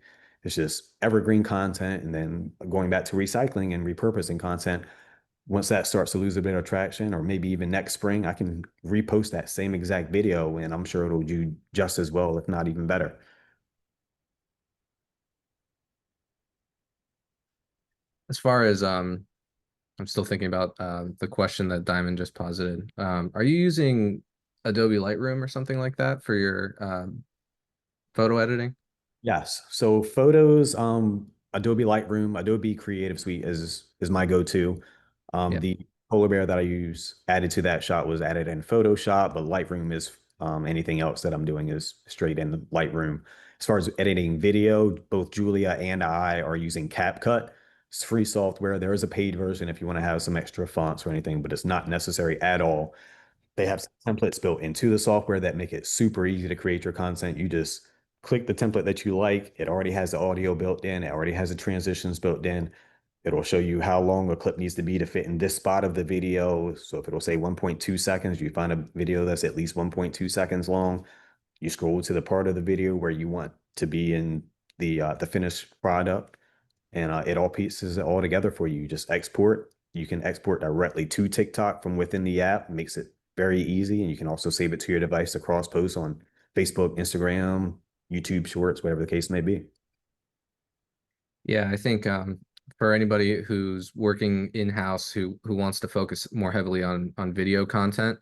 It's just evergreen content. And then going back to recycling and repurposing content. Once that starts to lose a bit of traction, or maybe even next spring, I can repost that same exact video and I'm sure it'll do just as well, if not even better. As far as I'm still thinking about the question that Diamond just posited. Are you using Adobe Lightroom or something like that for your photo editing? Yes. So photos, Adobe Lightroom, Adobe Creative Suite is my go-to. Yeah. The polar bear that I use added to that shot was added in Photoshop, but Lightroom is anything else that I'm doing is straight in Lightroom. As far as editing video, both Julia and I are using CapCut. It's free software. There is a paid version if you want to have some extra fonts or anything, but it's not necessary at all. They have some templates built into the software that make it super easy to create your content. You just click the template that you like. It already has the audio built in. It already has the transitions built in. It'll show you how long a clip needs to be to fit in this spot of the video. So if it'll say 1.2 seconds, you find a video that's at least 1.2 seconds long. You scroll to the part of the video where you want to be in the finished product, and it all pieces it all together for you. You just export. You can export directly to TikTok from within the app. Makes it very easy, and you can also save it to your device to cross post on Facebook, Instagram, YouTube Shorts, whatever the case may be. Yeah, I think for anybody who's working in-house who wants to focus more heavily on video content,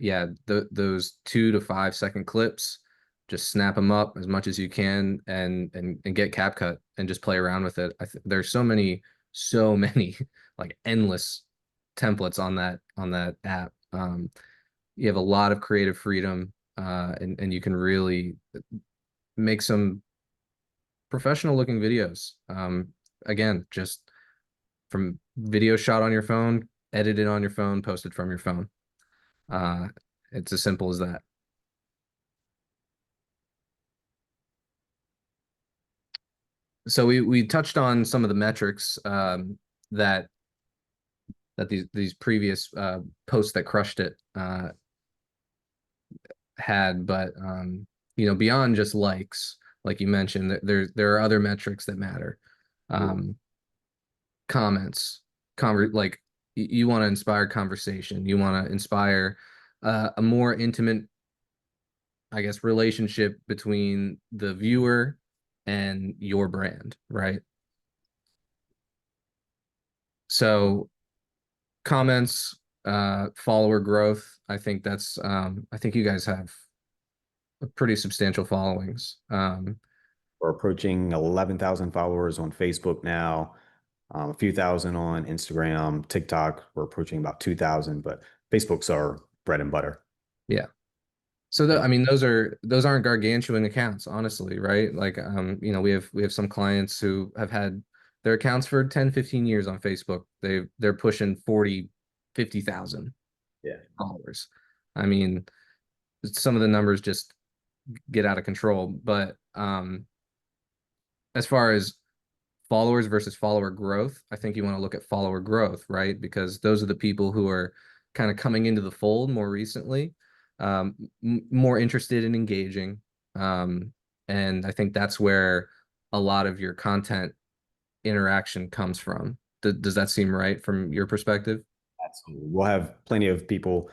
yeah, those 2 to 5 second clips, just snap them up as much as you can and get CapCut and just play around with it. There's so many like endless templates on that app. You have a lot of creative freedom, and you can really make some professional looking videos. Again, just from video shot on your phone, edited on your phone, posted from your phone. Uh, it's as simple as that. So we touched on some of the metrics that these previous posts that crushed it had, but beyond just likes, like you mentioned, there are other metrics that matter. Um, Comments, like you want to inspire conversation, you want to inspire a more intimate, I guess, relationship between the viewer and your brand, right? So comments, follower growth, I think you guys have a pretty substantial followings. We're approaching 11,000 followers on Facebook now, a few thousand on Instagram, TikTok. We're approaching about 2,000, but Facebook's our bread and butter. Yeah. So I mean, those aren't gargantuan accounts, honestly, right? Like, we have some clients who have had their accounts for 10, 15 years on Facebook. They're pushing 40, 50,000 Yeah. followers. I mean, some of the numbers just get out of control. But as far as followers versus follower growth, I think you want to look at follower growth, right? Because those are the people who are kind of coming into the fold more recently, more interested in engaging. And I think that's where a lot of your content interaction comes from. Does that seem right from your perspective? Absolutely. We'll have plenty of people.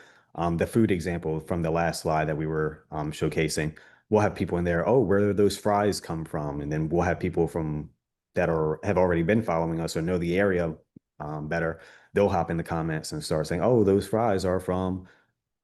The food example from the last slide that we were showcasing, we'll have people in there, oh, where do those fries come from? And then we'll have people from that have already been following us or know the area better. They'll hop in the comments and start saying, oh, those fries are from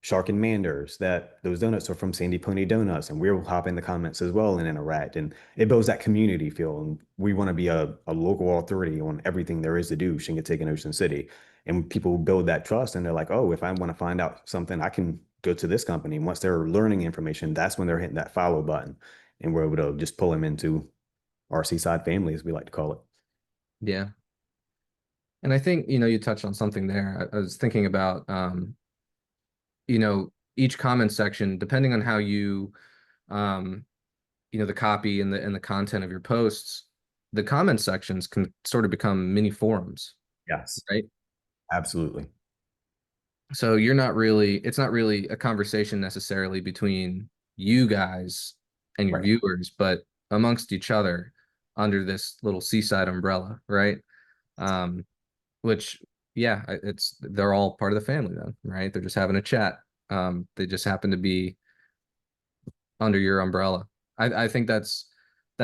Shark and Manders, that those donuts are from Sandy Pony Donuts, and we'll hop in the comments as well and interact. And it builds that community feel. And we want to be a local authority on everything there is to do Chincoteague and Ocean City. And people build that trust and they're like, oh, if I want to find out something, I can go to this company. And once they're learning information, that's when they're hitting that follow button. And we're able to just pull them into our Seaside family, as we like to call it. Yeah. And I think, you touched on something there. I was thinking about, each comment section, depending on how um, the copy and the content of your posts, the comment sections can sort of become mini forums, Yes, right? absolutely. So it's not really a conversation necessarily between you guys and your Right. viewers, but amongst each other under this little Seaside umbrella, right? Um, which, yeah, they're all part of the family then, right? They're just having a chat. They just happen to be under your umbrella. I think that's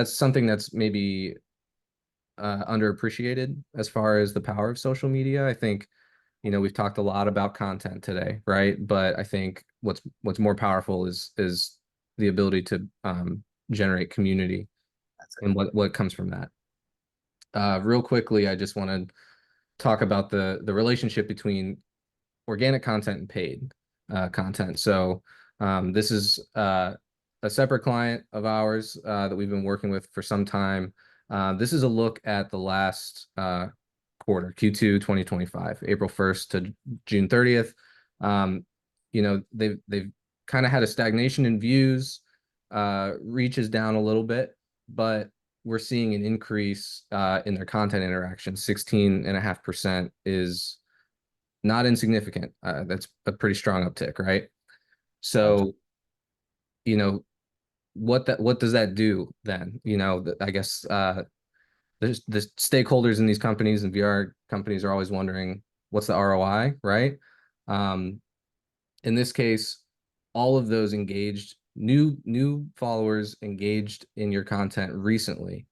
something that's maybe underappreciated as far as the power of social media. I think, we've talked a lot about content today, right? But I think what's more powerful is the ability to generate community and what comes from that. Real quickly, I just want to talk about the relationship between organic content and paid content. So this is a separate client of ours that we've been working with for some time. This is a look at the last quarter, Q2 2025, April 1st to June 30th. They've kind of had a stagnation in views, reaches down a little bit, but we're seeing an increase in their content interaction. 16.5% is not insignificant. That's a pretty strong uptick, right? So, you know, what does that do then? I guess the stakeholders in these companies and VR companies are always wondering what's the ROI, right? Um, in this case, all of those engaged, new followers engaged in your content recently.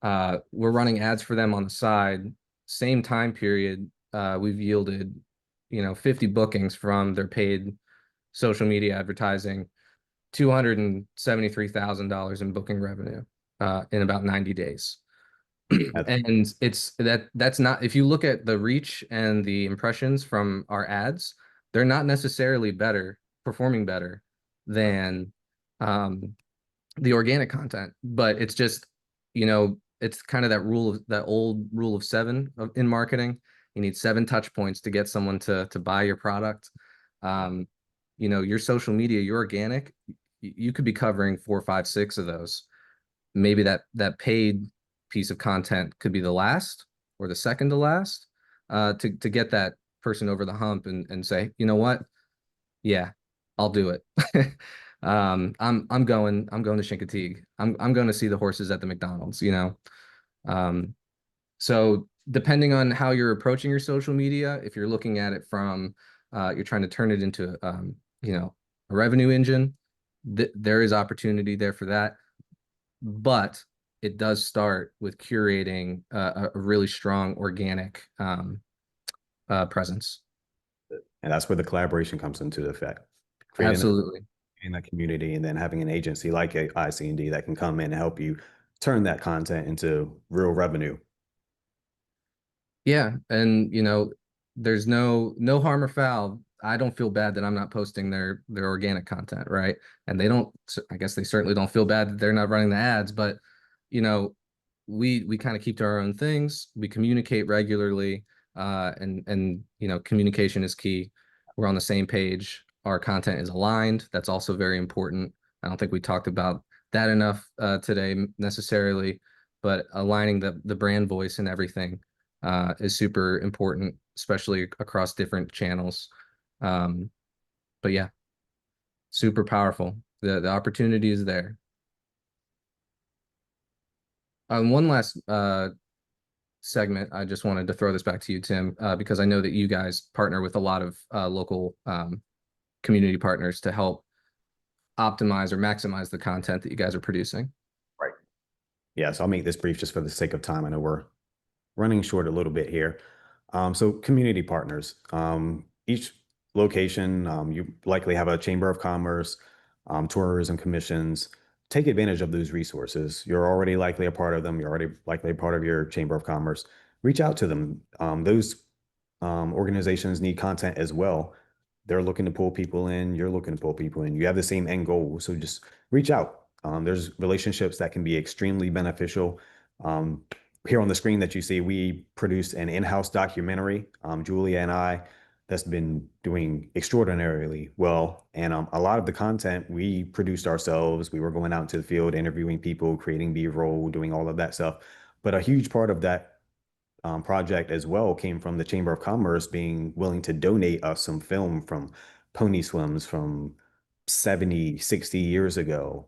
We're running ads for them on the side. Same time period, we've yielded, 50 bookings from their paid social media advertising, $273,000 in booking revenue in about 90 days. And that's not, if you look at the reach and the impressions from our ads, they're not necessarily performing better than the organic content, but it's just, it's kind of that old rule of seven in marketing. You need 7 touch points to get someone to buy your product. Your social media, your organic, you could be covering 4, 5, 6 of those. Maybe that paid piece of content could be the last or the second to last to get that person over the hump and say, you know what? Yeah, I'll do it. I'm going to Chincoteague. I'm going to see the horses at the McDonald's, So depending on how you're approaching your social media, if you're looking at it from you're trying to turn it into a revenue engine, there is opportunity there for that. But it does start with curating a really strong organic presence. And that's where the collaboration comes into effect. Creating Absolutely. in that community, and then having an agency like a ICND that can come in and help you turn that content into real revenue. Yeah, and there's no harm or foul. I don't feel bad that I'm not posting their organic content, right? And they don't. I guess they certainly don't feel bad that they're not running the ads. But you know, we kind of keep to our own things. We communicate regularly, and communication is key. We're on the same page. Our content is aligned. That's also very important. I don't think we talked about that enough today necessarily, but aligning the brand voice and everything is super important, especially across different channels. But yeah, super powerful. The opportunity is there. One last segment, I just wanted to throw this back to you, Tim, because I know that you guys partner with a lot of local community partners to help optimize or maximize the content that you guys are producing. Right. Yeah, so I'll make this brief just for the sake of time. I know we're running short a little bit here. So community partners, each location, you likely have a chamber of commerce, tourism commissions. Take advantage of those resources. You're already likely a part of them. You're already likely a part of your chamber of commerce. Reach out to them. Those organizations need content as well. They're looking to pull people in. You're looking to pull people in. You have the same end goal. So just reach out. There's relationships that can be extremely beneficial. Here on the screen that you see, we produced an in-house documentary, Julia and I, that's been doing extraordinarily well. And a lot of the content we produced ourselves. We were going out into the field, interviewing people, creating B-roll, doing all of that stuff. But a huge part of that project as well came from the Chamber of Commerce being willing to donate us some film from pony swims from 70, 60 years ago.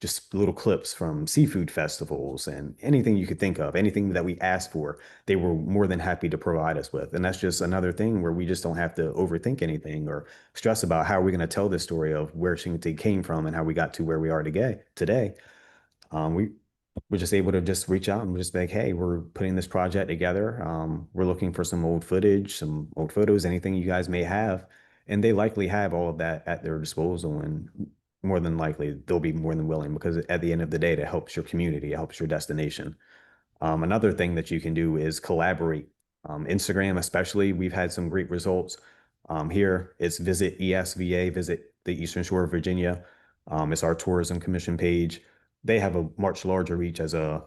Just little clips from seafood festivals and anything you could think of, anything that we asked for, they were more than happy to provide us with. And that's just another thing where we just don't have to overthink anything or stress about how we're going to tell the story of where Shinty came from and how we got to where we are today. We we're just able to just reach out and we're just like, hey, we're putting this project together. We're looking for some old footage, some old photos, anything you guys may have. And they likely have all of that at their disposal. And more than likely, they'll be more than willing because at the end of the day, it helps your community, it helps your destination. Another thing that you can do is collaborate. Instagram, especially, we've had some great results. Here, it's visit ESVA, visit the Eastern Shore of Virginia. It's our tourism commission page. They have a much larger reach as a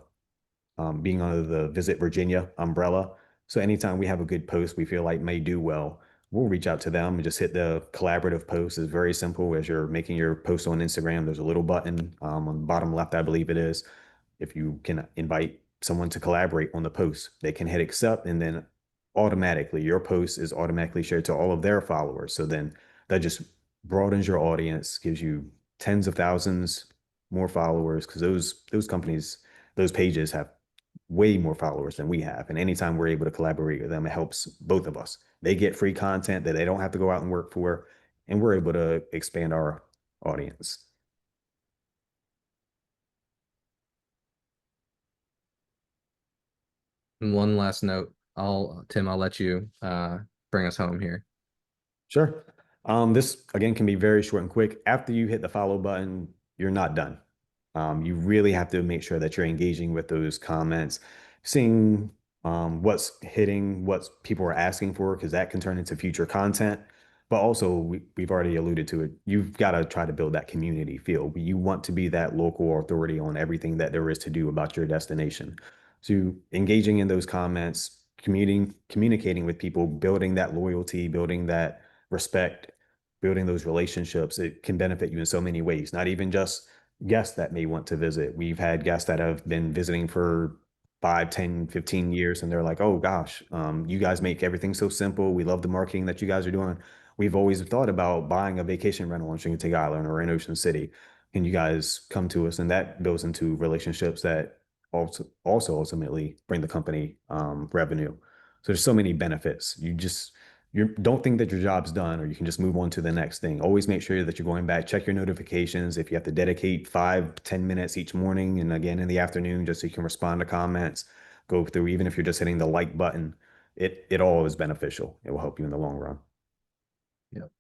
being under the Visit Virginia umbrella. So anytime we have a good post we feel like may do well, we'll reach out to them and just hit the collaborative post. It's very simple. As you're making your post on Instagram, there's a little button on the bottom left, I believe it is. If you can invite someone to collaborate on the post, they can hit accept, and then automatically your post is automatically shared to all of their followers. So then that just broadens your audience, gives you tens of thousands more followers, because those companies, those pages have way more followers than we have. And anytime we're able to collaborate with them, it helps both of us. They get free content that they don't have to go out and work for, and we're able to expand our audience. And one last note, Tim, I'll let you bring us home here. Sure. This again can be very short and quick. After you hit the follow button, you're not done. You really have to make sure that you're engaging with those comments, seeing what's hitting, what people are asking for, because that can turn into future content. But also, we've already alluded to it. You've got to try to build that community feel. You want to be that local authority on everything that there is to do about your destination. So engaging in those comments, communicating with people, building that loyalty, building that respect, building those relationships, it can benefit you in so many ways, not even just guests that may want to visit. We've had guests that have been visiting for 5, 10, 15 years, and they're like, oh gosh, you guys make everything so simple. We love the marketing that you guys are doing. We've always thought about buying a vacation rental on Chincoteague Island or in Ocean City. Can you guys come to us? And that builds into relationships that also ultimately bring the company revenue. So there's so many benefits. You don't think that your job's done, or you can just move on to the next thing. Always make sure that you're going back, check your notifications. If you have to dedicate 5, 10 minutes each morning and again in the afternoon, just so you can respond to comments, go through, even if you're just hitting the like button, it all is beneficial. It will help you in the long run. Yep.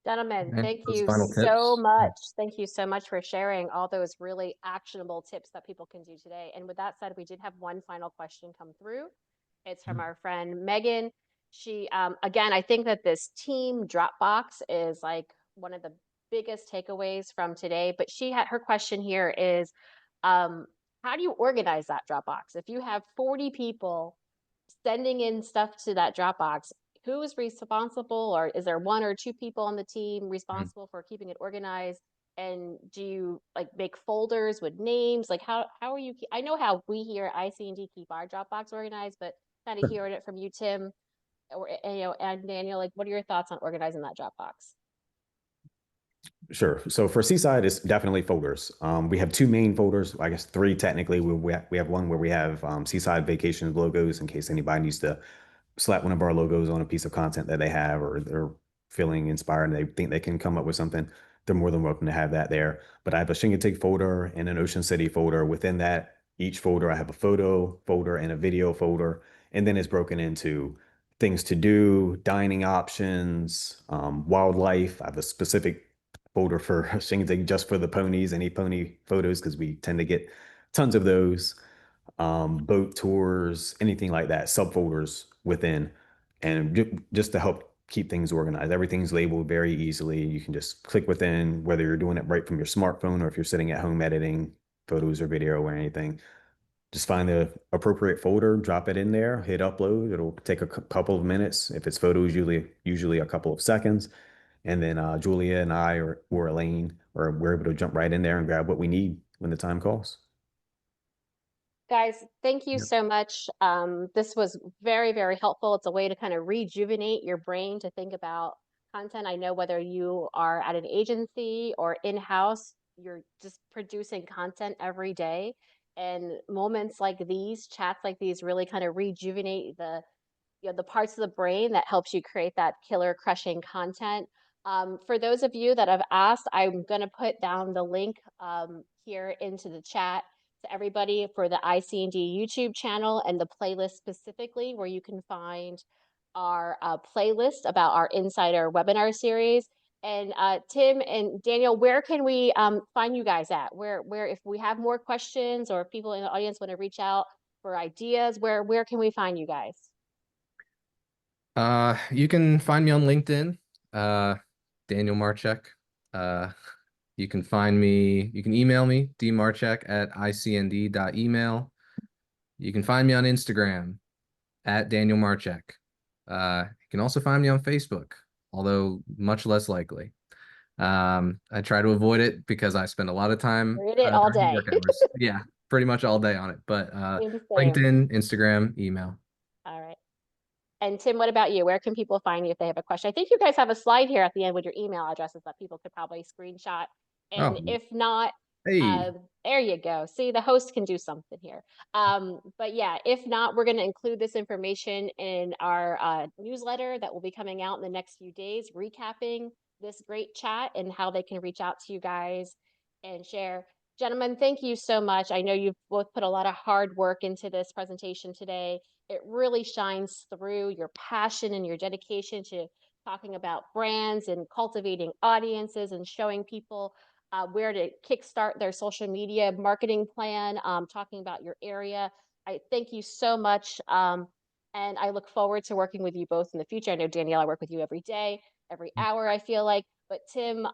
Gentlemen, And thank those you final so tips. much. Thank you so much for sharing all those really actionable tips that people can do today. And with that said, we did have one final question come through. It's from our friend Megan. She, again, I think that this team Dropbox is like one of the biggest takeaways from today. But her question here is, how do you organize that Dropbox? If you have 40 people sending in stuff to that Dropbox, who is responsible, or is there one or two people on the team responsible for keeping it organized? And do you like make folders with names? Like how are you? I know how we here at ICND keep our Dropbox organized, but kind of hearing it from you, Tim, or and Daniel, like what are your thoughts on organizing that Dropbox? Sure. So for Seaside, it's definitely folders. We have two main folders, I guess three technically. We have one where we have Seaside Vacations logos in case anybody needs to slap one of our logos on a piece of content that they have, or they're feeling inspired and they think they can come up with something. They're more than welcome to have that there. But I have a Chincoteague folder and an Ocean City folder. Within that, each folder, I have a photo folder and a video folder. And then it's broken into things to do, dining options, wildlife. I have a specific folder for Chincoteague just for the ponies, any pony photos, because we tend to get tons of those. Boat tours, anything like that, subfolders within, and just to help keep things organized. Everything's labeled very easily. You can just click within, whether you're doing it right from your smartphone or if you're sitting at home editing photos or video or anything. Just find the appropriate folder, drop it in there, hit upload. It'll take a couple of minutes. If it's photos, usually a couple of seconds. And then Julia and I or Elaine, or we're able to jump right in there and grab what we need when the time calls. Guys, thank you Yep. so much. This was very, very helpful. It's a way to kind of rejuvenate your brain to think about content. I know whether you are at an agency or in-house, you're just producing content every day. And moments like these, chats like these really kind of rejuvenate the parts of the brain that helps you create that killer crushing content. For those of you that have asked, I'm going to put down the link here into the chat to everybody for the ICND YouTube channel and the playlist specifically, where you can find our playlist about our Insider webinar series. And Tim and Daniel, where can we find you guys at? Where, if we have more questions or if people in the audience want to reach out for ideas, where can we find you guys? You can find me on LinkedIn, Daniel Martchek. You can find me, you can email me, dmarchek@icnd.email. You can find me on Instagram at Daniel Marchek. You can also find me on Facebook, although much less likely. I try to avoid it because I spend a lot of time Read it all during day. work hours. Yeah, pretty much all day on it. But Same, same. LinkedIn, Instagram, email. All right. And Tim, what about you? Where can people find you if they have a question? I think you guys have a slide here at the end with your email addresses that people could probably screenshot. And Oh, if not, hey, there you go. See, the host can do something here. But yeah, if not, we're going to include this information in our newsletter that will be coming out in the next few days, recapping this great chat and how they can reach out to you guys and share. Gentlemen, thank you so much. I know you've both put a lot of hard work into this presentation today. It really shines through your passion and your dedication to talking about brands and cultivating audiences and showing people where to kickstart their social media marketing plan, talking about your area. I thank you so much. And I look forward to working with you both in the future. I know, Danielle, I work with you every day, every hour, I feel like. But Tim,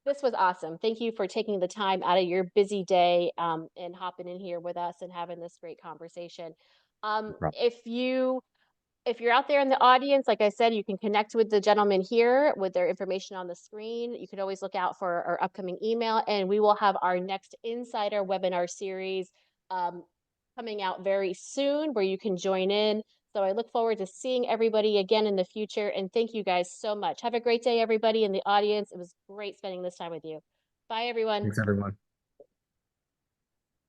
this was awesome. Thank you for taking the time out of your busy day and hopping in here with us and having this great conversation. No problem. If you're out there in the audience, like I said, you can connect with the gentleman here with their information on the screen. You can always look out for our upcoming email, and we will have our next Insider webinar series um, coming out very soon where you can join in. So I look forward to seeing everybody again in the future. And thank you guys so much. Have a great day, everybody in the audience. It was great spending this time with you. Bye, everyone. thanks everyone.